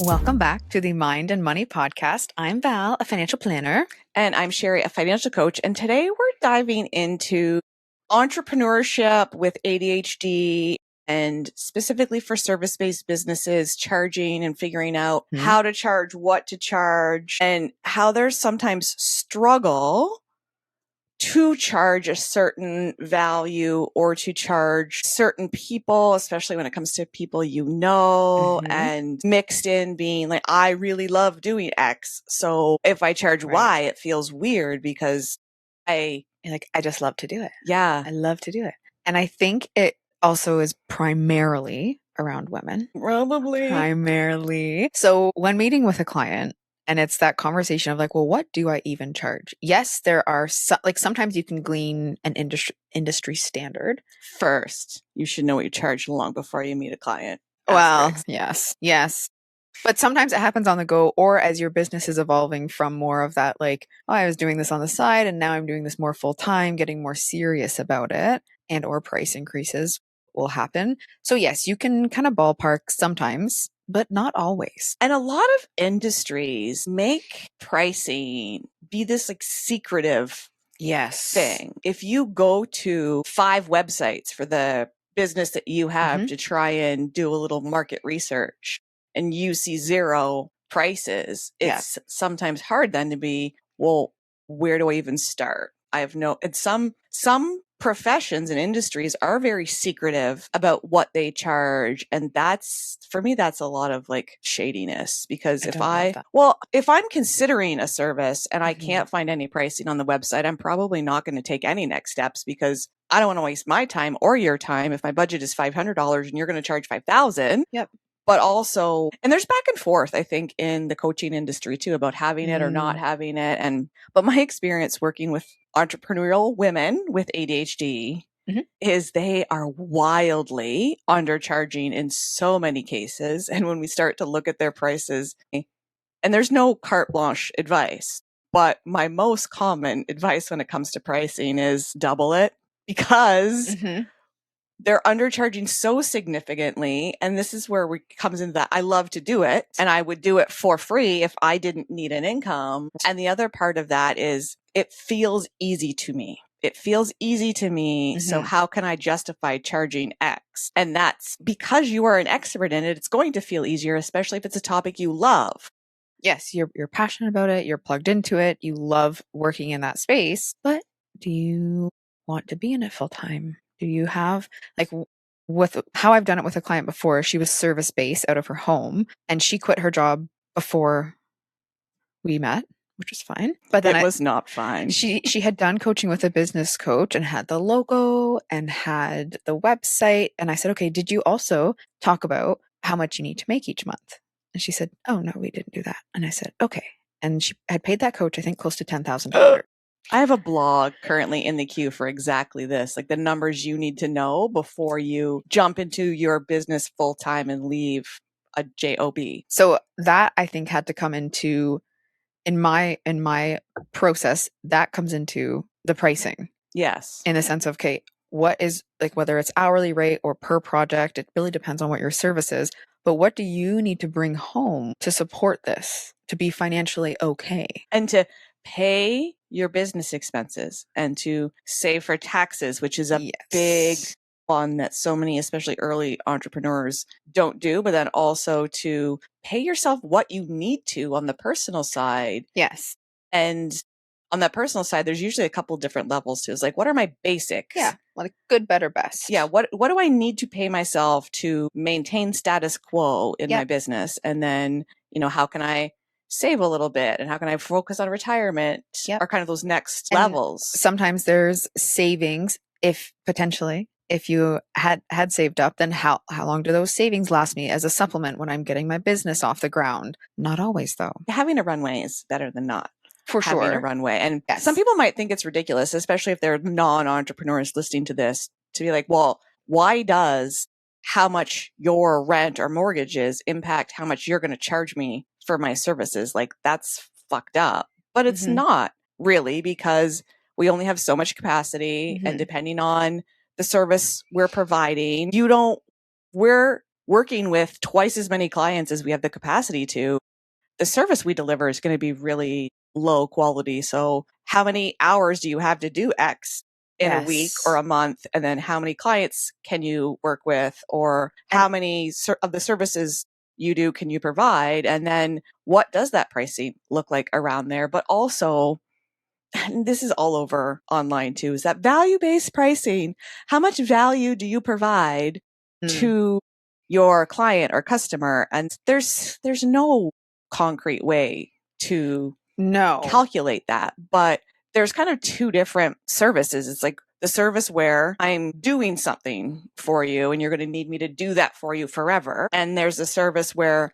Welcome back to the Mind and Money Podcast. I'm Val, a financial planner. And I'm Sherry, a financial coach. And today we're diving into entrepreneurship with ADHD and specifically for service-based businesses, charging and figuring out how to charge, what to charge, and how there's sometimes struggle to charge a certain value or to charge certain people, especially when it comes to people you know, and mixed in being like, I really love doing X. So if I charge Y, it feels weird because I just love to do it. Yeah. I love to do it. And I think it also is primarily around women. Probably. Primarily. So when meeting with a client, and it's that conversation of like, well, what do I even charge? Yes, there are sometimes you can glean an industry standard. First, you should know what you charge long before you meet a client. Well, yes. But sometimes it happens on the go, or as your business is evolving from more of that, like, oh, I was doing this on the side and now I'm doing this more full time, getting more serious about it, and or price increases will happen. So yes, you can kind of ballpark sometimes, but not always. And a lot of industries make pricing be this like secretive thing. If you go to 5 websites for the business that you have to try and do a little market research and you see 0 prices, it's sometimes hard then to be, well, where do I even start? I have and some professions and industries are very secretive about what they charge. And for me, that's a lot of like shadiness because if I'm considering a service and I can't find any pricing on the website, I'm probably not going to take any next steps because I don't want to waste my time or your time. If my budget is $500 and you're going to charge $5,000. Yep. But also, and there's back and forth, I think, in the coaching industry too, about having it or not having it. But my experience working with entrepreneurial women with ADHD is they are wildly undercharging in so many cases. And when we start to look at their prices, and there's no carte blanche advice, but my most common advice when it comes to pricing is double it because they're undercharging so significantly. And this is where it comes into that. I love to do it and I would do it for free if I didn't need an income. And the other part of that is it feels easy to me. So how can I justify charging X? And that's because you are an expert in it. It's going to feel easier, especially if it's a topic you love. Yes, you're passionate about it. You're plugged into it. You love working in that space, but do you want to be in it full time? Do you have, like, with how I've done it with a client before, she was service-based out of her home and she quit her job before we met, which was fine. But then it was not fine. She had done coaching with a business coach and had the logo and had the website. And I said, okay, did you also talk about how much you need to make each month? And she said, oh, no, we didn't do that. And I said, okay. And she had paid that coach, I think, close to $10,000. I have a blog currently in the queue for exactly this, like the numbers you need to know before you jump into your business full time and leave a job. So that I think had to come into, in my process, that comes into the pricing. Yes. In the sense of, okay, what is, like, whether it's hourly rate or per project, it really depends on what your service is. But what do you need to bring home to support this, to be financially okay? And to pay your business expenses and to save for taxes, which is a big one that so many, especially early entrepreneurs, don't do, but then also to pay yourself what you need to on the personal side. Yes. And on that personal side, there's usually a couple different levels to it. It's like, what are my basics? Yeah. Like good, better, best. Yeah. What do I need to pay myself to maintain status quo in my business? And then, how can I save a little bit and how can I focus on retirement are kind of those next levels. Sometimes there's savings if you had saved up, then how long do those savings last me as a supplement when I'm getting my business off the ground? Not always though. Having a runway is better than not. For sure. Having a runway. And some people might think it's ridiculous, especially if they're non-entrepreneurs listening to this, to be like, well, why does how much your rent or mortgage is impact how much you're going to charge me for my services? Like, that's fucked up. But it's not really, because we only have so much capacity and depending on the service we're providing, we're working with twice as many clients as we have the capacity to, the service we deliver is going to be really low quality. So how many hours do you have to do X in a week or a month? And then how many clients can you work with, or how many of the services you do can you provide? And then what does that pricing look like around there? But also, and this is all over online too, is that value-based pricing. How much value do you provide to your client or customer? And there's no concrete way to calculate that, but there's kind of two different services. It's like the service where I'm doing something for you and you're going to need me to do that for you forever. And there's a service where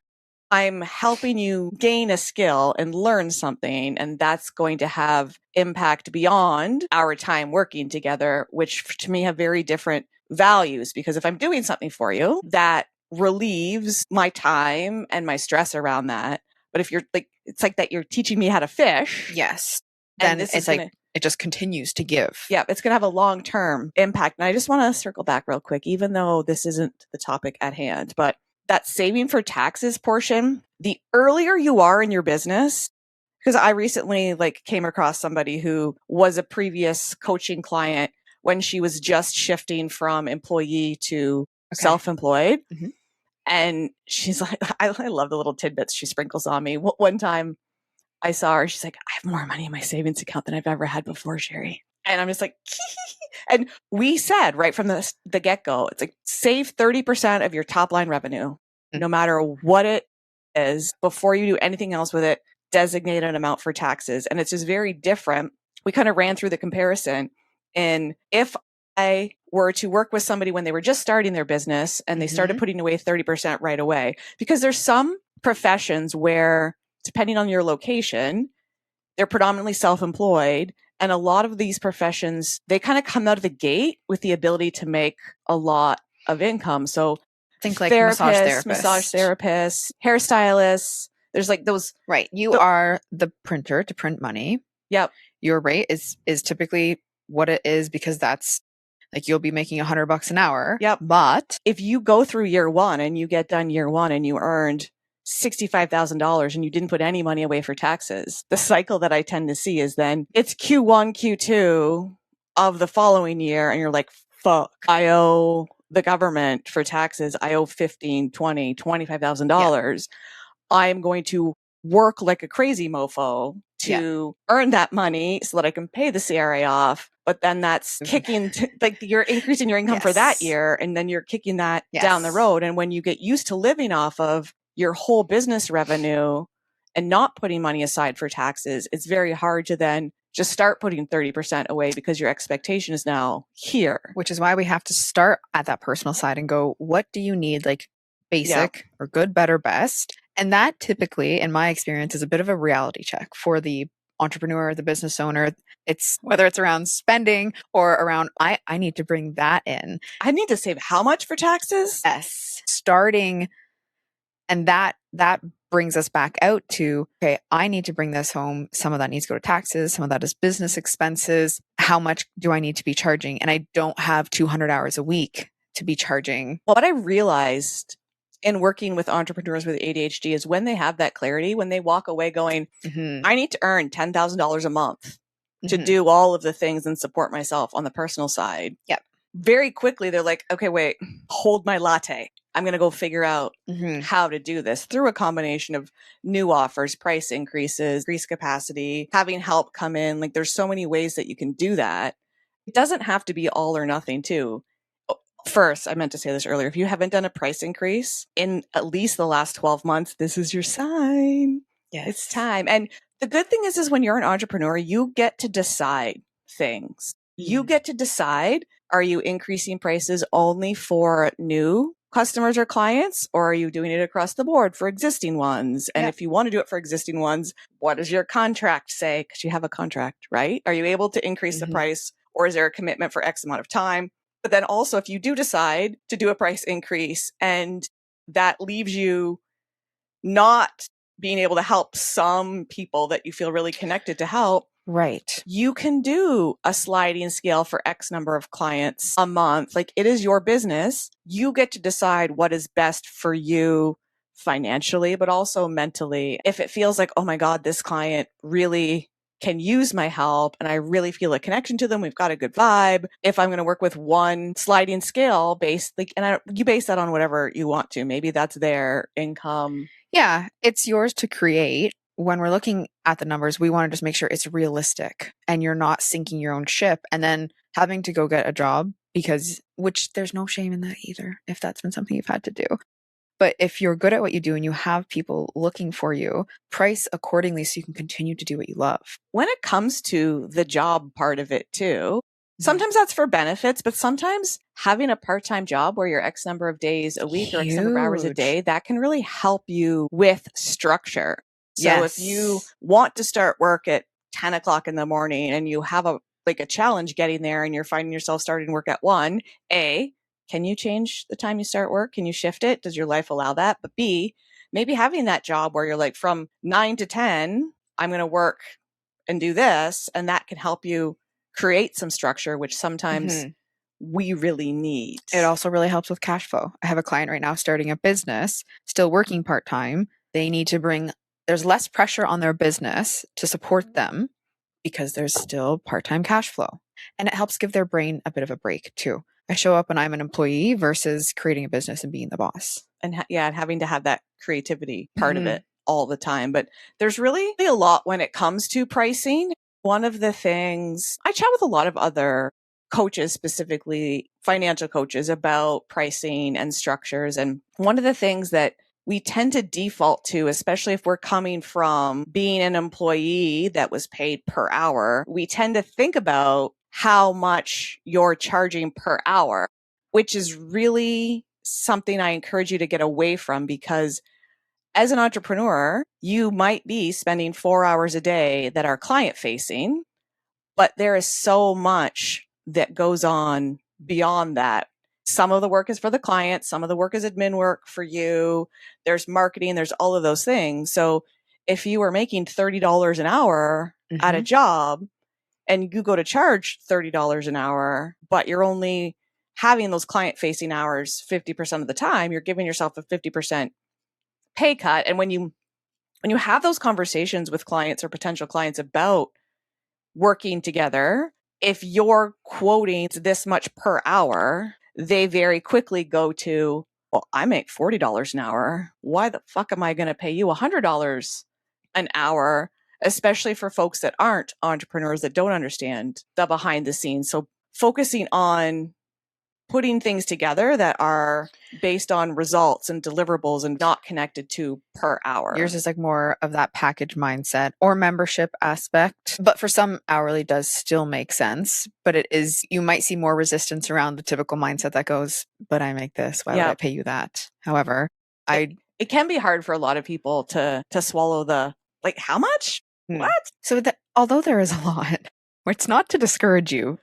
I'm helping you gain a skill and learn something, and that's going to have impact beyond our time working together, which to me have very different values. Because if I'm doing something for you, that relieves my time and my stress around that. But if you're like, it's like that you're teaching me how to fish. Yes. Then it's like it just continues to give. Yeah, it's going to have a long-term impact. And I just want to circle back real quick, even though this isn't the topic at hand, but that saving for taxes portion, the earlier you are in your business, because I recently came across somebody who was a previous coaching client when she was just shifting from employee to self-employed. Mm-hmm. And she's like, I love the little tidbits she sprinkles on me. One time I saw her, she's like, I have more money in my savings account than I've ever had before, Sherry. And I'm just like, and we said right from the get-go, it's like, save 30% of your top line revenue, no matter what it is, before you do anything else with it, designate an amount for taxes. And it's just very different. We kind of ran through the comparison. And if I were to work with somebody when they were just starting their business and they started putting away 30% right away, because there's some professions where, depending on your location, they're predominantly self-employed. And a lot of these professions, they kind of come out of the gate with the ability to make a lot of income. So think like massage therapists, hairstylists. There's like those. Right. You are the printer to print money. Yep. Your rate is typically what it is, because that's like, you'll be making $100 an hour. Yep. But if you go through year one and you get done year one and you earned $65,000 and you didn't put any money away for taxes, the cycle that I tend to see is then it's Q1, Q2 of the following year. And you're like, fuck, I owe the government for taxes. I owe $15,000, $20,000, $25,000. I'm going to work like a crazy mofo to earn that money so that I can pay the CRA off. But then that's kicking, you're increasing your income for that year, and then you're kicking that down the road. And when you get used to living off of your whole business revenue and not putting money aside for taxes, it's very hard to then just start putting 30% away, because your expectation is now here. Which is why we have to start at that personal side and go, what do you need? Like basic or good, better, best. And that typically, in my experience, is a bit of a reality check for the entrepreneur, the business owner. It's whether it's around spending or around, I need to bring that in. I need to save how much for taxes? Yes. Starting. And that brings us back out to, okay, I need to bring this home. Some of that needs to go to taxes. Some of that is business expenses. How much do I need to be charging? And I don't have 200 hours a week to be charging. Well, what I realized in working with entrepreneurs with ADHD is when they have that clarity, when they walk away going, I need to earn $10,000 a month to do all of the things and support myself on the personal side. Yep. Very quickly, they're like, okay, wait, hold my latte. I'm going to go figure out how to do this through a combination of new offers, price increases, increased capacity, having help come in. Like, there's so many ways that you can do that. It doesn't have to be all or nothing too. First, I meant to say this earlier. If you haven't done a price increase in at least the last 12 months, this is your sign. Yes. It's time. And the good thing is when you're an entrepreneur, you get to decide things. You get to decide, are you increasing prices only for new customers or clients, or are you doing it across the board for existing ones? And if you want to do it for existing ones, what does your contract say? Because you have a contract, right? Are you able to increase the price, or is there a commitment for X amount of time? But then also, if you do decide to do a price increase and that leaves you not being able to help some people that you feel really connected to help, Right. You can do a sliding scale for X number of clients a month. Like, it is your business. You get to decide what is best for you financially, but also mentally. If it feels like, oh my God, this client really can use my help and I really feel a connection to them, we've got a good vibe. If I'm going to work with one sliding scale based, like, you base that on whatever you want to. Maybe that's their income. Yeah, it's yours to create. When we're looking at the numbers, we want to just make sure it's realistic and you're not sinking your own ship and then having to go get a job which there's no shame in that either, if that's been something you've had to do. But if you're good at what you do and you have people looking for you, price accordingly so you can continue to do what you love. When it comes to the job part of it too, sometimes that's for benefits, but sometimes having a part-time job where you're X number of days a week or X number of hours a day, that can really help you with structure. So if you want to start work at 10 o'clock in the morning and you have a challenge getting there and you're finding yourself starting work at 1, can you change the time you start work? Can you shift it? Does your life allow that? But B, maybe having that job where you're like, from 9 to 10, I'm going to work and do this, and that can help you create some structure, which sometimes we really need. It also really helps with cash flow. I have a client right now starting a business, still working part-time. They need to there's less pressure on their business to support them because there's still part-time cash flow. And it helps give their brain a bit of a break too. I show up when I'm an employee versus creating a business and being the boss. And having to have that creativity part of it all the time. But there's really a lot when it comes to pricing. One of the things I chat with a lot of other coaches, specifically financial coaches, about pricing and structures. And one of the things that we tend to default to, especially if we're coming from being an employee that was paid per hour, we tend to think about how much you're charging per hour, which is really something I encourage you to get away from, because as an entrepreneur, you might be spending 4 hours a day that are client facing, but there is so much that goes on beyond that. Some of the work is for the client. Some of the work is admin work for you. There's marketing. There's all of those things. So if you were making $30 an hour at a job and you go to charge $30 an hour, but you're only having those client facing hours 50% of the time, you're giving yourself a 50% pay cut. And when you have those conversations with clients or potential clients about working together, if you're quoting this much per hour, they very quickly go to, well, I make $40 an hour. Why the fuck am I going to pay you $100 an hour? Especially for folks that aren't entrepreneurs, that don't understand the behind the scenes. So focusing on putting things together that are based on results and deliverables and not connected to per hour. Yours is like more of that package mindset or membership aspect. But for some, hourly does still make sense. But you might see more resistance around the typical mindset that goes, but I make this. Why would I pay you that? However, it can be hard for a lot of people to swallow the, like, how much? What? So although there is a lot, it's not to discourage you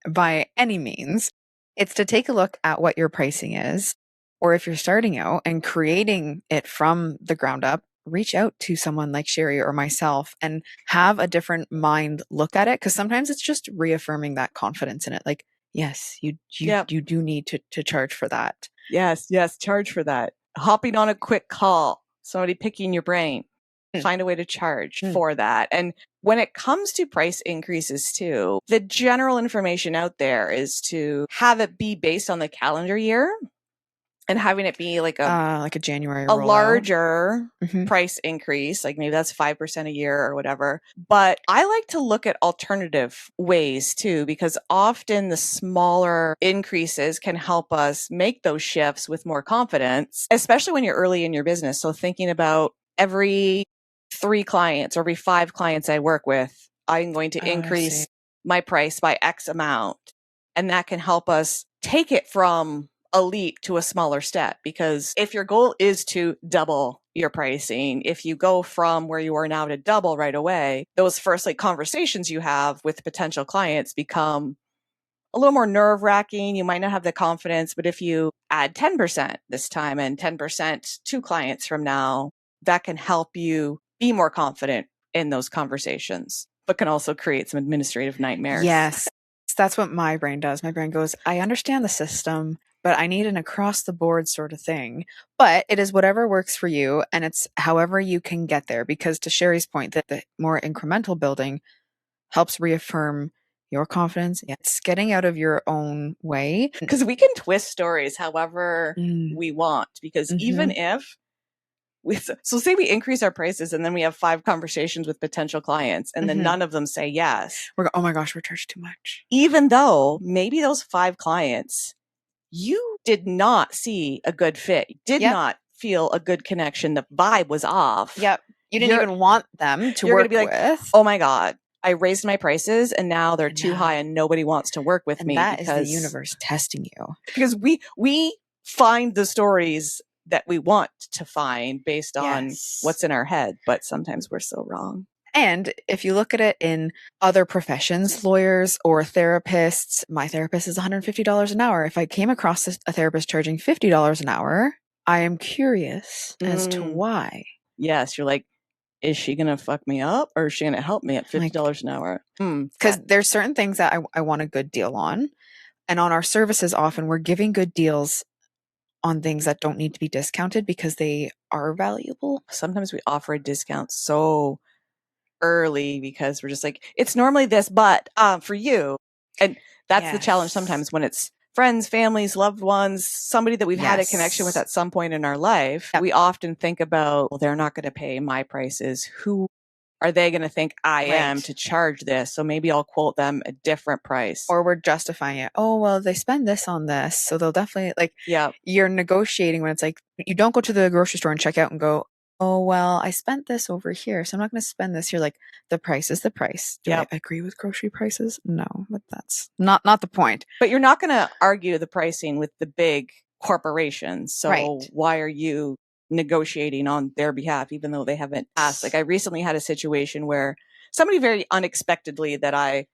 by any means. It's to take a look at what your pricing is, or if you're starting out and creating it from the ground up, reach out to someone like Sherry or myself and have a different mind look at it. Because sometimes it's just reaffirming that confidence in it. Like, yes, you do need to charge for that. Yes, charge for that. Hopping on a quick call, somebody picking your brain. Find a way to charge for that. And when it comes to price increases too, the general information out there is to have it be based on the calendar year and having it be like a January rollout. Larger price increase, like maybe that's 5% a year or whatever. But I like to look at alternative ways too, because often the smaller increases can help us make those shifts with more confidence, especially when you're early in your business. So thinking about every 3 clients or every 5 clients I work with, I'm going to increase my price by X amount. And that can help us take it from a leap to a smaller step. Because if your goal is to double your pricing, if you go from where you are now to double right away, those first conversations you have with potential clients become a little more nerve-wracking. You might not have the confidence, but if you add 10% this time and 10% 2 clients from now, that can help you be more confident in those conversations. but can also create some administrative nightmares. Yes. That's what my brain does. My brain goes, I understand the system, but I need an across the board sort of thing. But it is whatever works for you, and it's however you can get there. Because to Sherry's point, that the more incremental building helps reaffirm your confidence. It's getting out of your own way. Because we can twist stories however we want. Because even if so say we increase our prices and then we have 5 conversations with potential clients and then none of them say yes. We're oh my gosh, we're charged too much. Even though maybe those 5 clients, you did not see a good fit, did not feel a good connection. The vibe was off. Yep. You didn't even want them to work be like, with. Oh my God, I raised my prices and now they're too high and nobody wants to work with me. That is the universe testing you. Because we find the stories that we want to find based on what's in our head, but sometimes we're so wrong. And if you look at it in other professions, lawyers or therapists, my therapist is $150 an hour. If I came across a therapist charging $50 an hour, I am curious as to why. Yes, you're like, is she going to fuck me up or is she going to help me at $50 an hour? Because there's certain things that I want a good deal on. And on our services, often we're giving good deals on things that don't need to be discounted because they are valuable. Sometimes we offer a discount so early because we're just like, it's normally this, but for you. And that's the challenge sometimes when it's friends, families, loved ones, somebody that we've had a connection with at some point in our life. We often think about, well, they're not going to pay my prices. Who are they going to think I am to charge this? So maybe I'll quote them a different price. Or we're justifying it. Oh, well, they spend this on this. So they'll definitely you're negotiating when it's like, you don't go to the grocery store and check out and go, oh, well, I spent this over here, so I'm not going to spend this. You're like, the price is the price. Do I agree with grocery prices? No, but that's not the point. But you're not going to argue the pricing with the big corporations. So why are you negotiating on their behalf, even though they haven't asked? Like I recently had a situation where somebody very unexpectedly that I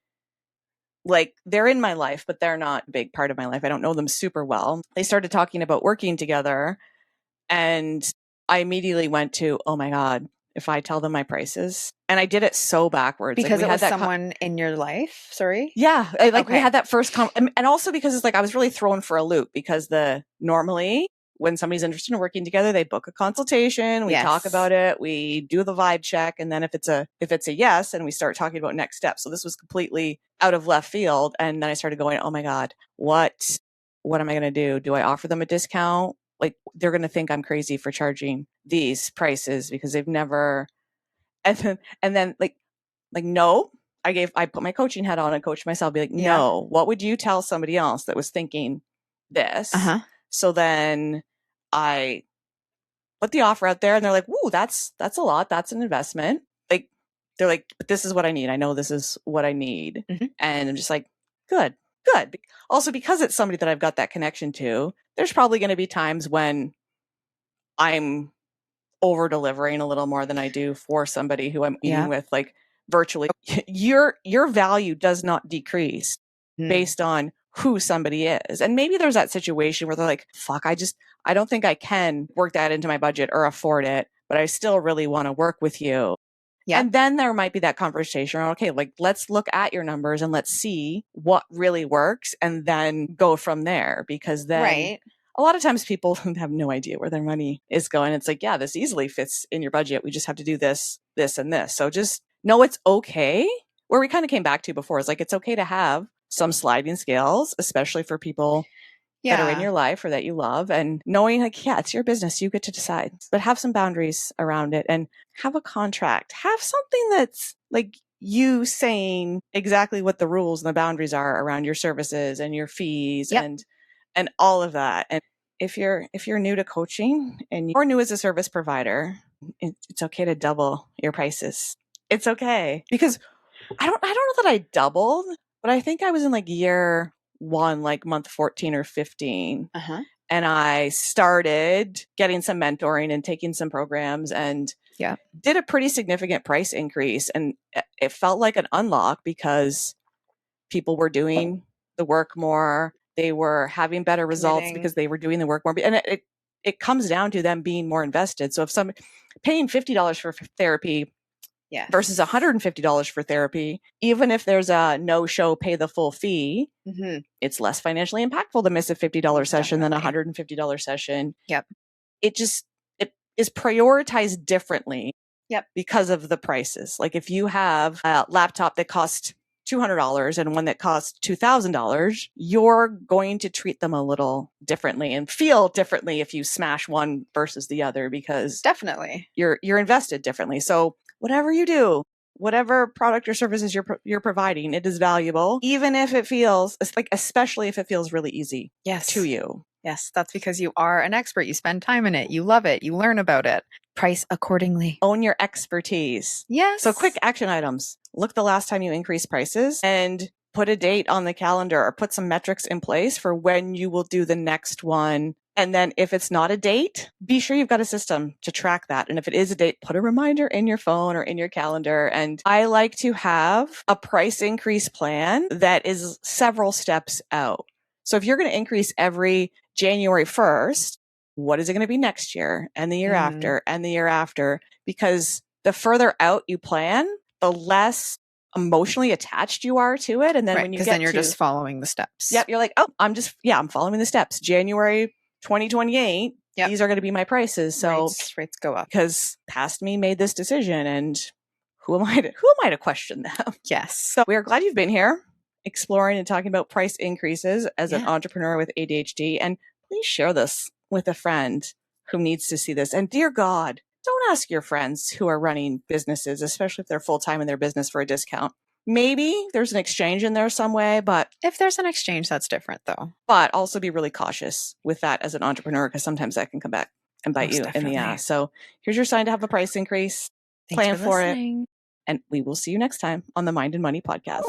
like, they're in my life, but they're not a big part of my life. I don't know them super well. They started talking about working together and I immediately went to, oh my God, if I tell them my prices. And I did it so backwards. Because it was someone in your life? Sorry? Yeah. We had that first and also because it's like I was really thrown for a loop because normally when somebody's interested in working together, they book a consultation, we talk about it, we do the vibe check, and then if it's a yes, and we start talking about next steps. So this was completely out of left field. And then I started going, oh my God, what am I going to do? Do I offer them a discount? Like they're going to think I'm crazy for charging these prices because they've never, and then like, no, I put my coaching hat on and coached myself, be like, no, what would you tell somebody else that was thinking this? So then I put the offer out there and they're like, woo, that's a lot. That's an investment. Like, they're like, but this is what I need. I know this is what I need. And I'm just like, good. Also, because it's somebody that I've got that connection to, there's probably going to be times when I'm over delivering a little more than I do for somebody who I'm meeting with, like virtually. Your value does not decrease based on who somebody is. And maybe there's that situation where they're like, fuck, I don't think I can work that into my budget or afford it, but I still really want to work with you. Yeah. And then there might be that conversation around, okay, like let's look at your numbers and let's see what really works and then go from there. Because then a lot of times people have no idea where their money is going. It's like, yeah, this easily fits in your budget. We just have to do this, this, and this. So just know it's okay. Where we kind of came back to before is like, it's okay to have some sliding scales, especially for people that are in your life or that you love, and knowing like, yeah, it's your business. You get to decide, but have some boundaries around it and have a contract. Have something that's like you saying exactly what the rules and the boundaries are around your services and your fees and all of that. And if you're new to coaching and you're new as a service provider, it's okay to double your prices. It's okay, because I don't know that I doubled, but I think I was in like year 1, like month 14 or 15. And I started getting some mentoring and taking some programs and did a pretty significant price increase. And it felt like an unlock because people were doing the work more. They were having better results because they were doing the work more. And it comes down to them being more invested. So if paying $50 for therapy Yes. versus $150 for therapy, even if there's a no-show, pay the full fee, it's less financially impactful to miss a $50 session than a $150 session. Yep. It is prioritized differently. Yep. Because of the prices. Like if you have a laptop that costs $200 and one that costs $2,000, you're going to treat them a little differently and feel differently if you smash one versus the other, because definitely you're invested differently. So whatever you do, whatever product or services you're providing, it is valuable, even if it feels especially if it feels really easy to you. Yes, that's because you are an expert. You spend time in it. You love it. You learn about it. Price accordingly. Own your expertise. Yes. So quick action items. Look the last time you increased prices and put a date on the calendar or put some metrics in place for when you will do the next one. And then if it's not a date, be sure you've got a system to track that. And if it is a date, put a reminder in your phone or in your calendar. And I like to have a price increase plan that is several steps out. So if you're going to increase every January 1st, what is it going to be next year and the year after and the year after? Because the further out you plan, the less emotionally attached you are to it. And then when you get then you're just following the steps. Yep. You're like, oh, I'm following the steps. January 2028, these are going to be my prices. So rates go up. Because past me made this decision, and who am I to question them? Yes. So we are glad you've been here exploring and talking about price increases as an entrepreneur with ADHD. And please share this with a friend who needs to see this. And dear God, don't ask your friends who are running businesses, especially if they're full-time in their business, for a discount. Maybe there's an exchange in there some way, but if there's an exchange, that's different though. But also be really cautious with that as an entrepreneur, because sometimes that can come back and bite you in the ass. So here's your sign to have a price increase. Plan for it. And we will see you next time on the Mind and Money podcast.